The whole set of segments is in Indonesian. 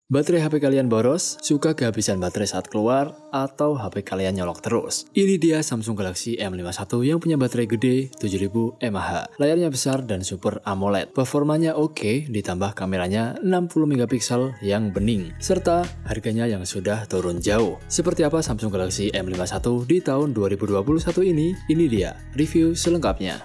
Baterai HP kalian boros, suka kehabisan baterai saat keluar, atau HP kalian nyolok terus? Ini dia Samsung Galaxy M51 yang punya baterai gede 7000 mAh. Layarnya besar dan Super AMOLED. Performanya oke, ditambah kameranya 60 megapiksel yang bening, serta harganya yang sudah turun jauh. Seperti apa Samsung Galaxy M51 di tahun 2021 ini dia review selengkapnya.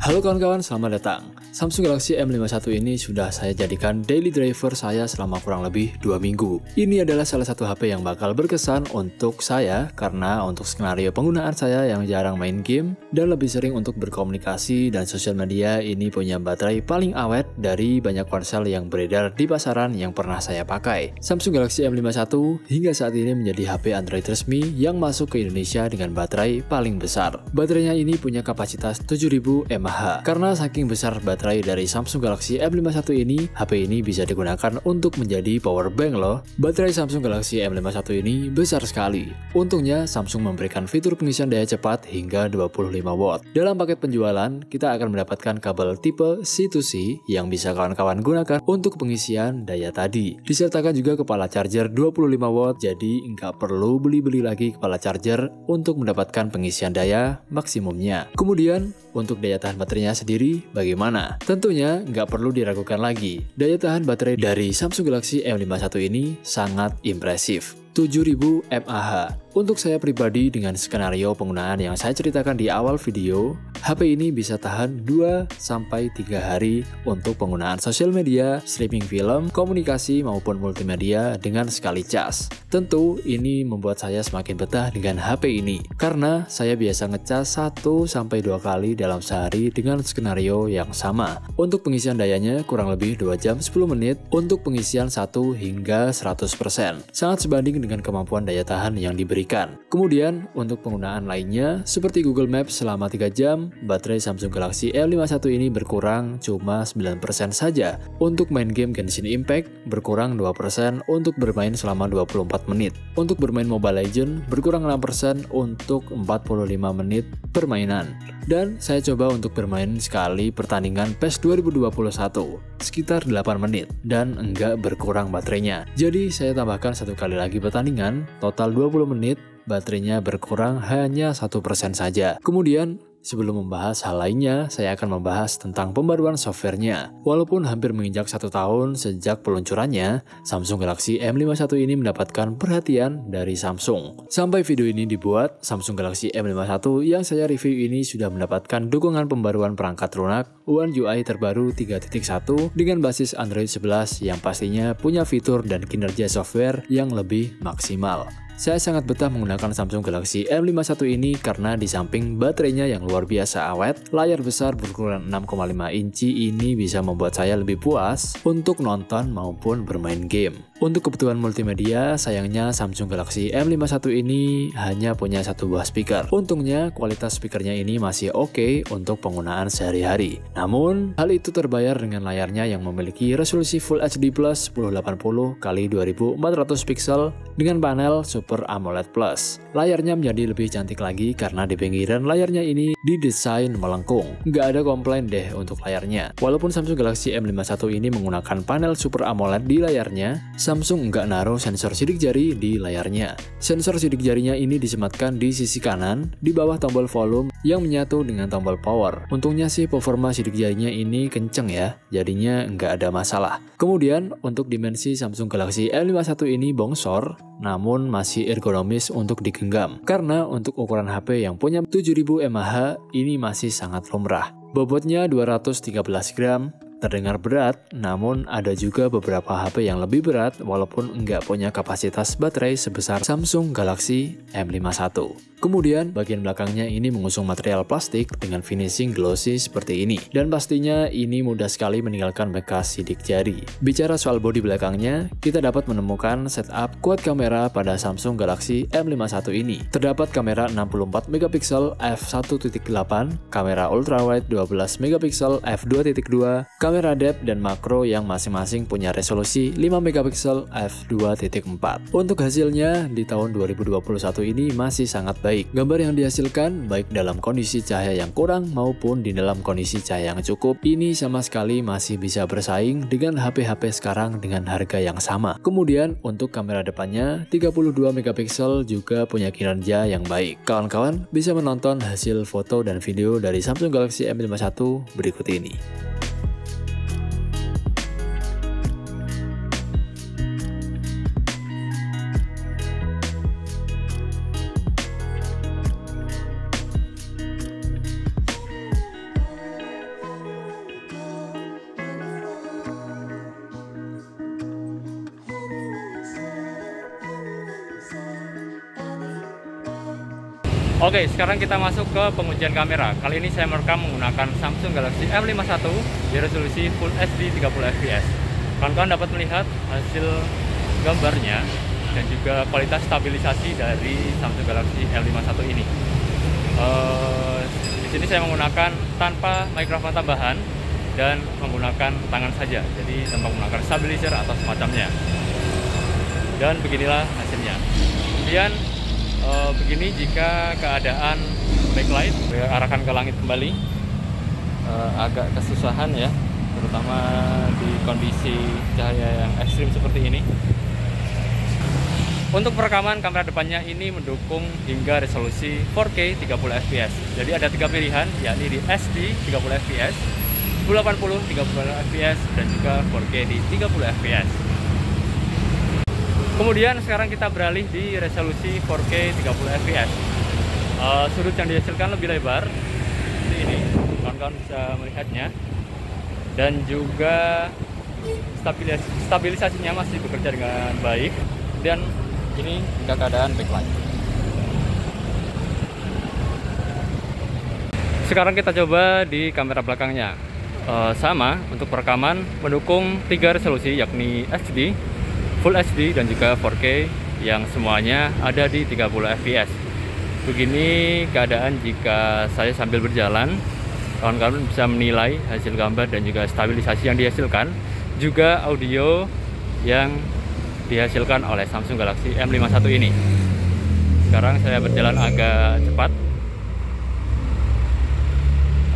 Halo kawan-kawan, selamat datang. Samsung Galaxy M51 ini sudah saya jadikan daily driver saya selama kurang lebih 2 minggu. Ini adalah salah satu HP yang bakal berkesan untuk saya karena untuk skenario penggunaan saya yang jarang main game dan lebih sering untuk berkomunikasi dan sosial media, ini punya baterai paling awet dari banyak ponsel yang beredar di pasaran yang pernah saya pakai. Samsung Galaxy M51 hingga saat ini menjadi HP Android resmi yang masuk ke Indonesia dengan baterai paling besar. Baterainya ini punya kapasitas 7000 mAh. Karena saking besar baterai dari Samsung Galaxy M51 ini, HP ini bisa digunakan untuk menjadi power bank loh. Baterai Samsung Galaxy M51 ini besar sekali. Untungnya Samsung memberikan fitur pengisian daya cepat hingga 25 watt. Dalam paket penjualan, kita akan mendapatkan kabel tipe C2C yang bisa kawan-kawan gunakan untuk pengisian daya tadi. Disertakan juga kepala charger 25 watt, jadi nggak perlu beli-beli lagi kepala charger untuk mendapatkan pengisian daya maksimumnya. Kemudian, untuk daya tahan baterainya sendiri bagaimana? Tentunya nggak perlu diragukan lagi. Daya tahan baterai dari Samsung Galaxy M51 ini sangat impresif. 7000 mAh. Untuk saya pribadi dengan skenario penggunaan yang saya ceritakan di awal video, HP ini bisa tahan 2-3 hari untuk penggunaan sosial media, streaming film, komunikasi maupun multimedia dengan sekali cas. Tentu ini membuat saya semakin betah dengan HP ini karena saya biasa ngecas 1-2 kali dalam sehari dengan skenario yang sama. Untuk pengisian dayanya kurang lebih 2 jam 10 menit untuk pengisian 1 hingga 100%. Sangat sebanding dengan kemampuan daya tahan yang diberikan. Kemudian untuk penggunaan lainnya seperti Google Maps selama 3 jam, baterai Samsung Galaxy M51 ini berkurang cuma 9% saja. Untuk main game Genshin Impact berkurang 2% untuk bermain selama 24 menit. Untuk bermain Mobile Legends berkurang 6% untuk 45 menit permainan. Dan saya coba untuk bermain sekali pertandingan PES 2021 sekitar 8 menit dan enggak berkurang baterainya. Jadi saya tambahkan satu kali lagi pertandingan, total 20 menit, baterainya berkurang hanya 1% saja. Kemudian sebelum membahas hal lainnya, saya akan membahas tentang pembaruan softwarenya. Walaupun hampir menginjak 1 tahun sejak peluncurannya, Samsung Galaxy M51 ini mendapatkan perhatian dari Samsung. Sampai video ini dibuat, Samsung Galaxy M51 yang saya review ini sudah mendapatkan dukungan pembaruan perangkat lunak One UI terbaru 3.1 dengan basis Android 11 yang pastinya punya fitur dan kinerja software yang lebih maksimal. Saya sangat betah menggunakan Samsung Galaxy M51 ini karena di samping baterainya yang luar biasa awet, layar besar berukuran 6,5 inci ini bisa membuat saya lebih puas untuk nonton maupun bermain game. Untuk kebutuhan multimedia, sayangnya Samsung Galaxy M51 ini hanya punya satu buah speaker. Untungnya kualitas speakernya ini masih oke untuk penggunaan sehari-hari. Namun, hal itu terbayar dengan layarnya yang memiliki resolusi Full HD Plus 1080 x 2400 pixel dengan panel Super AMOLED Plus. Layarnya menjadi lebih cantik lagi karena di pinggiran layarnya ini didesain melengkung. Nggak ada komplain deh untuk layarnya. Walaupun Samsung Galaxy M51 ini menggunakan panel Super AMOLED di layarnya, Samsung nggak naruh sensor sidik jari di layarnya. Sensor sidik jarinya ini disematkan di sisi kanan, di bawah tombol volume yang menyatu dengan tombol power. Untungnya sih performa sidik jarinya ini kenceng ya, jadinya nggak ada masalah. Kemudian untuk dimensi Samsung Galaxy M51 ini bongsor, namun masih ergonomis untuk digenggam. Karena untuk ukuran HP yang punya 7000 mAh ini masih sangat lumrah. Bobotnya 213 gram, terdengar berat, namun ada juga beberapa HP yang lebih berat walaupun nggak punya kapasitas baterai sebesar Samsung Galaxy M51. Kemudian bagian belakangnya ini mengusung material plastik dengan finishing glossy seperti ini. Dan pastinya ini mudah sekali meninggalkan bekas sidik jari. Bicara soal bodi belakangnya, kita dapat menemukan setup quad kamera pada Samsung Galaxy M51 ini. Terdapat kamera 64 megapiksel f1.8, kamera ultrawide 12 megapiksel f2.2, kamera depth dan makro yang masing-masing punya resolusi 5 megapiksel f2.4. Untuk hasilnya di tahun 2021 ini masih sangat baik. Gambar yang dihasilkan baik dalam kondisi cahaya yang kurang maupun di dalam kondisi cahaya yang cukup, ini sama sekali masih bisa bersaing dengan HP-HP sekarang dengan harga yang sama. Kemudian untuk kamera depannya 32 megapiksel juga punya kinerja yang baik. Kawan-kawan bisa menonton hasil foto dan video dari Samsung Galaxy M51 berikut ini. Oke, sekarang kita masuk ke pengujian kamera. Kali ini saya merekam menggunakan Samsung Galaxy M51 di resolusi Full HD 30 fps. Kawan-kawan dapat melihat hasil gambarnya dan juga kualitas stabilisasi dari Samsung Galaxy M51 ini. Di sini saya menggunakan tanpa mikrofon tambahan dan menggunakan tangan saja, jadi tanpa menggunakan stabilizer atau semacamnya. Dan beginilah hasilnya. Kemudian begini jika keadaan backlight, arahkan ke langit kembali, agak kesusahan ya, terutama di kondisi cahaya yang ekstrim seperti ini. Untuk perekaman kamera depannya ini mendukung hingga resolusi 4K 30 fps. Jadi ada 3 pilihan, yakni di SD 30 fps, 1080 30 fps, dan juga 4K di 30 fps. Kemudian sekarang kita beralih di resolusi 4K 30 fps. Sudut yang dihasilkan lebih lebar seperti ini, kawan-kawan bisa melihatnya, dan juga stabilisasinya masih bekerja dengan baik. Dan ini jika keadaan backlight. Sekarang kita coba di kamera belakangnya. Sama untuk perekaman mendukung 3 resolusi, yakni HD, Full HD, dan juga 4K yang semuanya ada di 30 fps. Begini keadaan jika saya sambil berjalan. Kawan-kawan bisa menilai hasil gambar dan juga stabilisasi yang dihasilkan, juga audio yang dihasilkan oleh Samsung Galaxy M51 ini. Sekarang saya berjalan agak cepat.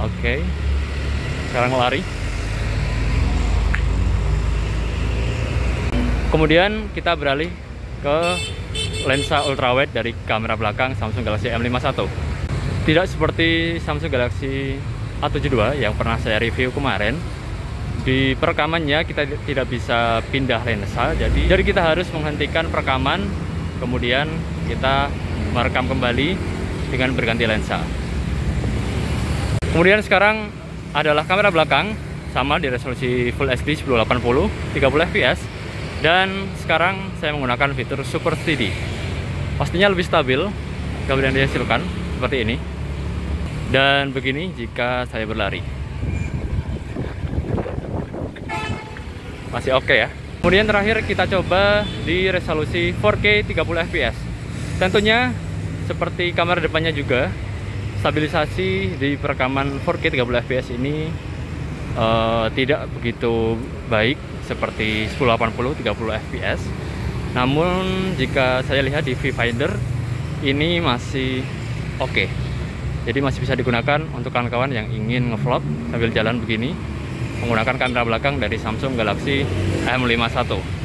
Oke, sekarang lari. Kemudian kita beralih ke lensa ultrawide dari kamera belakang Samsung Galaxy M51. Tidak seperti Samsung Galaxy A72 yang pernah saya review kemarin, di perekamannya kita tidak bisa pindah lensa, jadi kita harus menghentikan perekaman, kemudian kita merekam kembali dengan berganti lensa. Kemudian sekarang adalah kamera belakang, sama di resolusi Full HD 1080 30 fps. Dan sekarang saya menggunakan fitur Super Steady. Pastinya lebih stabil gambar yang dihasilkan seperti ini. Dan begini jika saya berlari. Masih oke ya. Kemudian terakhir kita coba di resolusi 4K 30 fps. Tentunya seperti kamera depannya juga, stabilisasi di perekaman 4K 30 fps ini tidak begitu baik seperti 1080 30 fps. Namun jika saya lihat di viewfinder ini masih oke. Jadi masih bisa digunakan untuk kawan-kawan yang ingin ngevlog sambil jalan begini menggunakan kamera belakang dari Samsung Galaxy M51.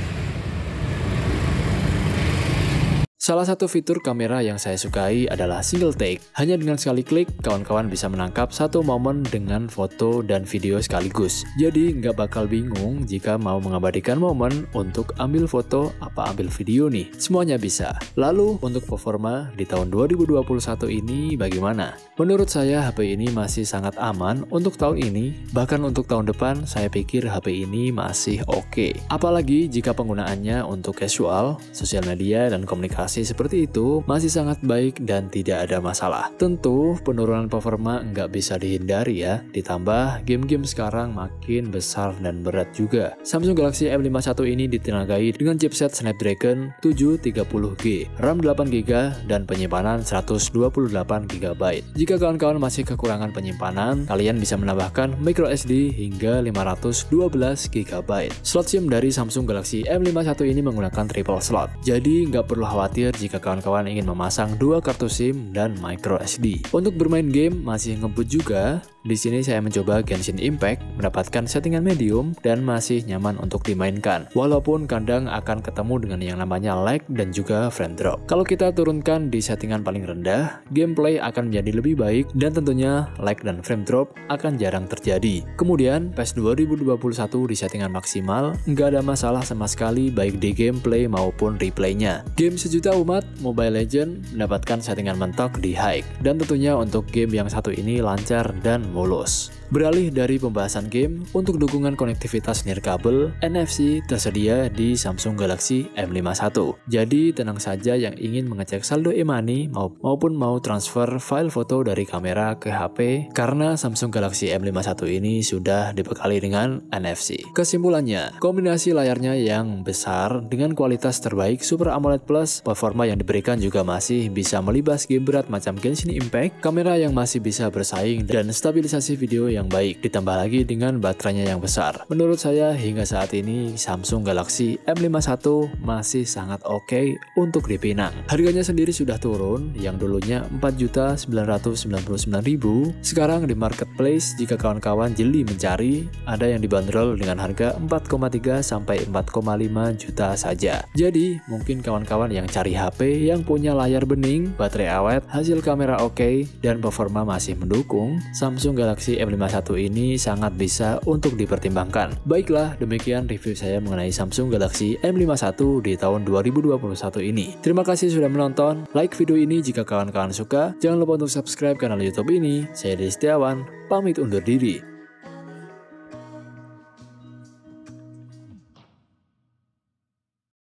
Salah satu fitur kamera yang saya sukai adalah single take. Hanya dengan sekali klik, kawan-kawan bisa menangkap satu momen dengan foto dan video sekaligus. Jadi nggak bakal bingung jika mau mengabadikan momen untuk ambil foto apa ambil video nih. Semuanya bisa. Lalu untuk performa di tahun 2021 ini bagaimana? Menurut saya HP ini masih sangat aman untuk tahun ini. Bahkan untuk tahun depan saya pikir HP ini masih oke. Apalagi jika penggunaannya untuk casual, sosial media, dan komunikasi masih seperti itu, masih sangat baik dan tidak ada masalah. Tentu penurunan performa nggak bisa dihindari ya, ditambah game-game sekarang makin besar dan berat juga. Samsung Galaxy M51 ini ditenagai dengan chipset Snapdragon 730G, RAM 8GB, dan penyimpanan 128GB. Jika kawan-kawan masih kekurangan penyimpanan, kalian bisa menambahkan microSD hingga 512GB. Slot SIM dari Samsung Galaxy M51 ini menggunakan triple slot, jadi nggak perlu khawatir jika kawan-kawan ingin memasang 2 kartu SIM dan microSD. Untuk bermain game masih ngebut juga. Di sini saya mencoba Genshin Impact, mendapatkan settingan medium dan masih nyaman untuk dimainkan. Walaupun kadang akan ketemu dengan yang namanya lag dan juga frame drop. Kalau kita turunkan di settingan paling rendah, gameplay akan menjadi lebih baik dan tentunya lag dan frame drop akan jarang terjadi. Kemudian PES 2021 di settingan maksimal, nggak ada masalah sama sekali baik di gameplay maupun replaynya. Game sejuta umat Mobile Legends mendapatkan settingan mentok di high, dan tentunya untuk game yang satu ini lancar dan mulus. Beralih dari pembahasan game, untuk dukungan konektivitas nirkabel, NFC tersedia di Samsung Galaxy M51. Jadi tenang saja yang ingin mengecek saldo e-money maupun mau transfer file foto dari kamera ke HP, karena Samsung Galaxy M51 ini sudah dibekali dengan NFC. Kesimpulannya, kombinasi layarnya yang besar dengan kualitas terbaik Super AMOLED Plus, performa yang diberikan juga masih bisa melibas game berat macam Genshin Impact, kamera yang masih bisa bersaing, dan stabilisasi video yang baik, ditambah lagi dengan baterainya yang besar. Menurut saya hingga saat ini Samsung Galaxy M51 masih sangat oke untuk dipinang. Harganya sendiri sudah turun, yang dulunya 4.999.000, sekarang di marketplace jika kawan-kawan jeli mencari, ada yang dibanderol dengan harga 4,3 sampai 4,5 juta saja. Jadi mungkin kawan-kawan yang cari HP yang punya layar bening, baterai awet, hasil kamera oke, dan performa masih mendukung, Samsung Galaxy M51 ini sangat bisa untuk dipertimbangkan. Baiklah, demikian review saya mengenai Samsung Galaxy M51 di tahun 2021 ini. Terima kasih sudah menonton. Like video ini jika kawan-kawan suka. Jangan lupa untuk subscribe kanal YouTube ini. Saya Dedi Setiawan, pamit undur diri.